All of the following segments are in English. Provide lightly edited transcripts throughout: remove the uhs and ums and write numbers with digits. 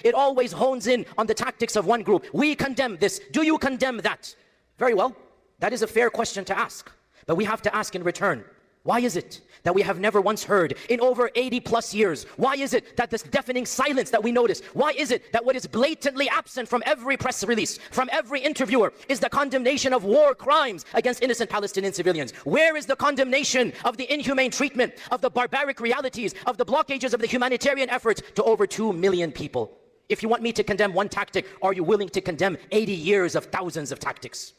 It always hones in on the tactics of one group. We condemn this. Do you condemn that? Very well. That is a fair question to ask. But we have to ask in return, why is it that we have never once heard in over 80 plus years? Why is it that this deafening silence that we notice? Why is it that what is blatantly absent from every press release, from every interviewer, is the condemnation of war crimes against innocent Palestinian civilians? Where is the condemnation of the inhumane treatment, of the barbaric realities, of the blockages of the humanitarian efforts to over 2 million people? If you want me to condemn one tactic, are you willing to condemn 80 years of thousands of tactics?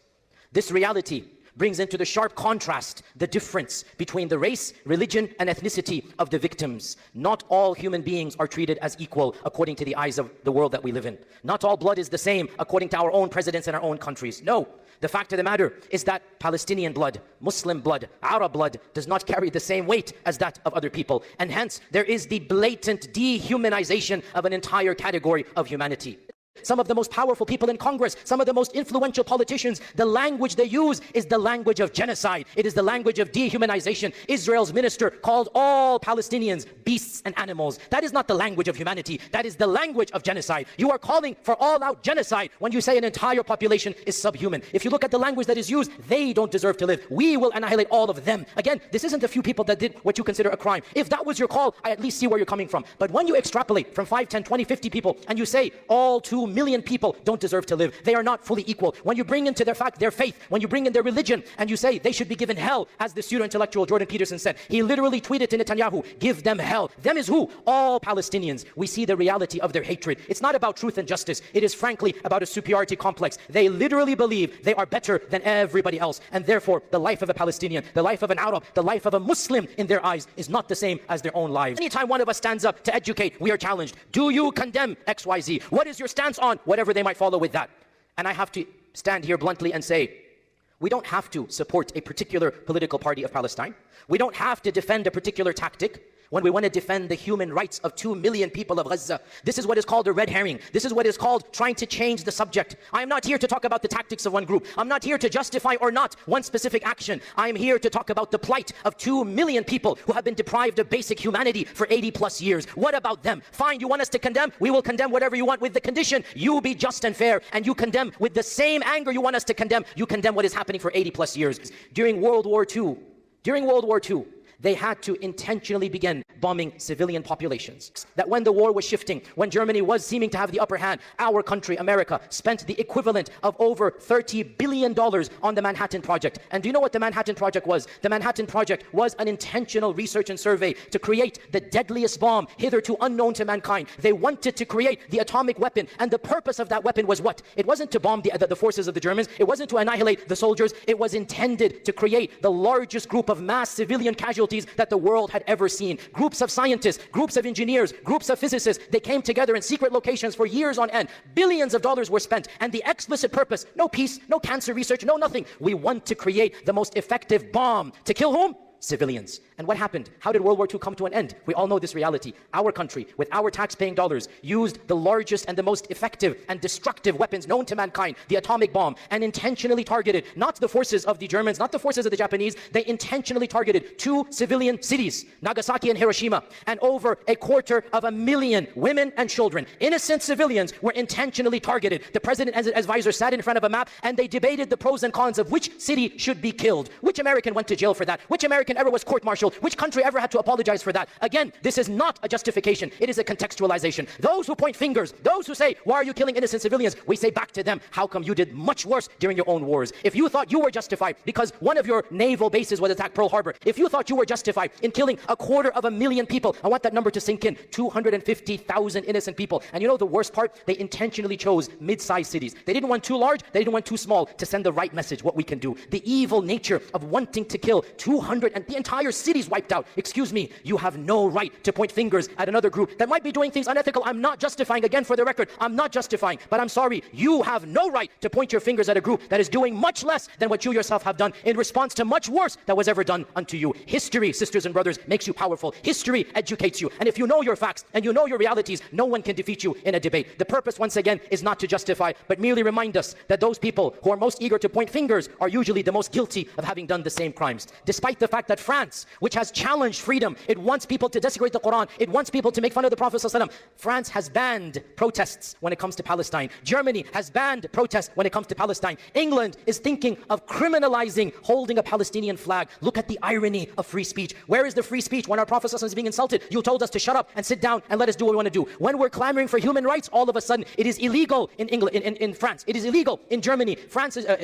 This reality brings into the sharp contrast the difference between the race, religion, and ethnicity of the victims. Not all human beings are treated as equal according to the eyes of the world that we live in. Not all blood is the same according to our own presidents and our own countries. No. The fact of the matter is that Palestinian blood, Muslim blood, Arab blood does not carry the same weight as that of other people. And hence, there is the blatant dehumanization of an entire category of humanity. Some of the most powerful people in Congress, some of the most influential politicians, the language they use is the language of genocide. It is the language of dehumanization. Israel's minister called all Palestinians beasts and animals. That is not the language of humanity. That is the language of genocide. You are calling for all-out genocide when you say an entire population is subhuman. If you look at the language that is used, they don't deserve to live. We will annihilate all of them. Again, this isn't a few people that did what you consider a crime. If that was your call, I at least see where you're coming from. But when you extrapolate from 5, 10, 20, 50 people and you say all 2 million people don't deserve to live, they are not fully equal. When you bring into their fact their faith, when you bring in their religion and you say they should be given hell, as the pseudo-intellectual Jordan Peterson said, he literally tweeted to Netanyahu, give them hell. Them is who? All Palestinians. We see the reality of their hatred. It's not about truth and justice. It is frankly about a superiority complex. They literally believe they are better than everybody else, and therefore the life of a Palestinian, the life of an Arab, the life of a Muslim in their eyes is not the same as their own lives. Anytime one of us stands up to educate, we are challenged. Do you condemn XYZ? What is your stance on whatever they might follow with that? And I have to stand here bluntly and say, we don't have to support a particular political party of Palestine. We don't have to defend a particular tactic when we want to defend the human rights of 2 million people of Gaza. This is what is called a red herring. This is what is called trying to change the subject. I am not here to talk about the tactics of one group. I'm not here to justify or not one specific action. I am here to talk about the plight of 2 million people who have been deprived of basic humanity for 80 plus years. What about them? Fine, you want us to condemn? We will condemn whatever you want, with the condition you be just and fair, and you condemn with the same anger you want us to condemn. You condemn what is happening for 80 plus years. During World War II, they had to intentionally begin bombing civilian populations. That when the war was shifting, when Germany was seeming to have the upper hand, our country, America, spent the equivalent of over $30 billion on the Manhattan Project. And do you know what the Manhattan Project was? The Manhattan Project was an intentional research and survey to create the deadliest bomb hitherto unknown to mankind. They wanted to create the atomic weapon, and the purpose of that weapon was what? It wasn't to bomb the forces of the Germans. It wasn't to annihilate the soldiers. It was intended to create the largest group of mass civilian casualties that the world had ever seen. Groups of scientists, groups of engineers, groups of physicists, they came together in secret locations for years on end. Billions of dollars were spent, and the explicit purpose, no peace, no cancer research, no nothing. We want to create the most effective bomb. To kill whom? Civilians. And what happened? How did World War II come to an end? We all know this reality. Our country, with our tax-paying dollars, used the largest and the most effective and destructive weapons known to mankind, the atomic bomb, and intentionally targeted not the forces of the Germans, not the forces of the Japanese. They intentionally targeted 2 civilian cities, Nagasaki and Hiroshima, and over 250,000 women and children. Innocent civilians were intentionally targeted. The president and his advisor sat in front of a map, and they debated the pros and cons of which city should be killed. Which American went to jail for that? Which American ever was court-martialed? Which country ever had to apologize for that? Again, this is not a justification. It is a contextualization. Those who point fingers, those who say, why are you killing innocent civilians? We say back to them, how come you did much worse during your own wars? If you thought you were justified because one of your naval bases was attacked, Pearl Harbor, if you thought you were justified in killing 250,000 people, I want that number to sink in, 250,000 innocent people. And you know the worst part? They intentionally chose mid-sized cities. They didn't want too large, they didn't want too small, to send the right message, what we can do. The evil nature of wanting to kill 200 and the entire city's wiped out. Excuse me, you have no right to point fingers at another group that might be doing things unethical. I'm not justifying, again for the record, I'm not justifying, but I'm sorry, you have no right to point your fingers at a group that is doing much less than what you yourself have done in response to much worse that was ever done unto you. History, sisters and brothers, makes you powerful. History educates you. And if you know your facts and you know your realities, no one can defeat you in a debate. The purpose, once again, is not to justify, but merely remind us that those people who are most eager to point fingers are usually the most guilty of having done the same crimes. Despite the fact fact that France, which has challenged freedom, it wants people to desecrate the Quran, it wants people to make fun of the Prophet ﷺ. France has banned protests when it comes to Palestine. Germany has banned protests when it comes to Palestine. England is thinking of criminalizing holding a Palestinian flag. Look at the irony of free speech. Where is the free speech when our Prophet ﷺ is being insulted? You told us to shut up and sit down and let us do what we want to do. When we're clamoring for human rights, all of a sudden it is illegal in England, in France. It is illegal in Germany.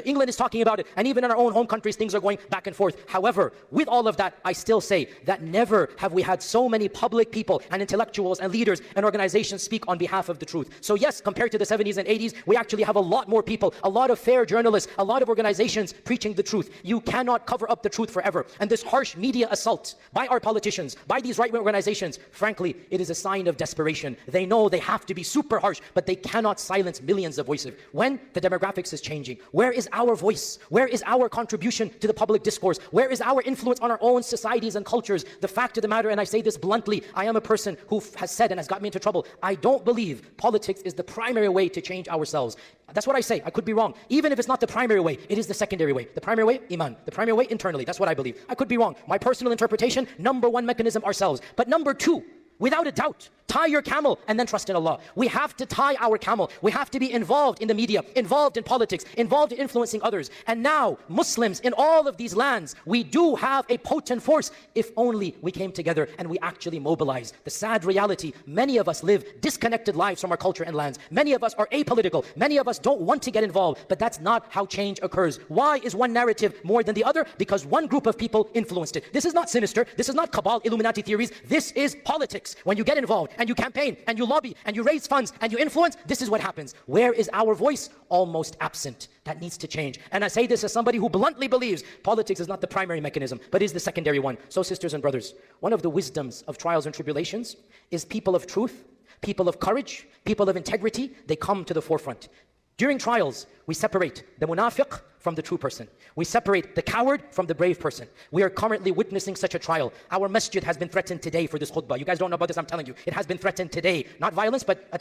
England is talking about it, and even in our own home countries, things are going back and forth. However, with all of that, I still say that never have we had so many public people and intellectuals and leaders and organizations speak on behalf of the truth. So yes, compared to the 70s and 80s, we actually have a lot more people, a lot of fair journalists, a lot of organizations preaching the truth. You cannot cover up the truth forever. And this harsh media assault by our politicians, by these right-wing organizations, frankly, it is a sign of desperation. They know they have to be super harsh, but they cannot silence millions of voices. When the demographics is changing, where is our voice? Where is our contribution to the public discourse? Where is our influence on our own societies and cultures? The fact of the matter, and I say this bluntly, I am a person who has said and has got me into trouble, I don't believe politics is the primary way to change ourselves. That's what I say. I could be wrong. Even if it's not the primary way, it is the secondary way. The primary way, iman. The primary way, internally. That's what I believe. I could be wrong. My personal interpretation, number one mechanism, ourselves. But number two, without a doubt, tie your camel and then trust in Allah. We have to tie our camel. We have to be involved in the media, involved in politics, involved in influencing others. And now, Muslims in all of these lands, we do have a potent force if only we came together and we actually mobilized. The sad reality, many of us live disconnected lives from our culture and lands. Many of us are apolitical. Many of us don't want to get involved, but that's not how change occurs. Why is one narrative more than the other? Because one group of people influenced it. This is not sinister. This is not cabal, Illuminati theories. This is politics. When you get involved and you campaign and you lobby and you raise funds and you influence, this is what happens. Where is our voice? Almost absent. That needs to change. And I say this as somebody who bluntly believes politics is not the primary mechanism, but is the secondary one. So sisters and brothers, one of the wisdoms of trials and tribulations is people of truth, people of courage, people of integrity, they come to the forefront. During trials, we separate the munafiq from the true person. We separate the coward from the brave person. We are currently witnessing such a trial. Our masjid has been threatened today for this khutbah. You guys don't know about this, I'm telling you. It has been threatened today. Not violence, but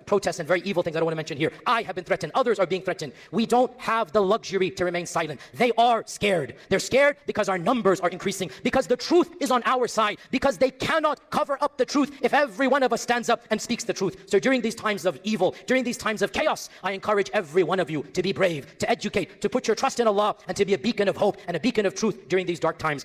protests and very evil things I don't want to mention here. I have been threatened. Others are being threatened. We don't have the luxury to remain silent. They are scared. They're scared because our numbers are increasing, because the truth is on our side, because they cannot cover up the truth if every one of us stands up and speaks the truth. So during these times of evil, during these times of chaos, I encourage every one of you to be brave, to educate, to put your trust in Allah, and to be a beacon of hope and a beacon of truth during these dark times.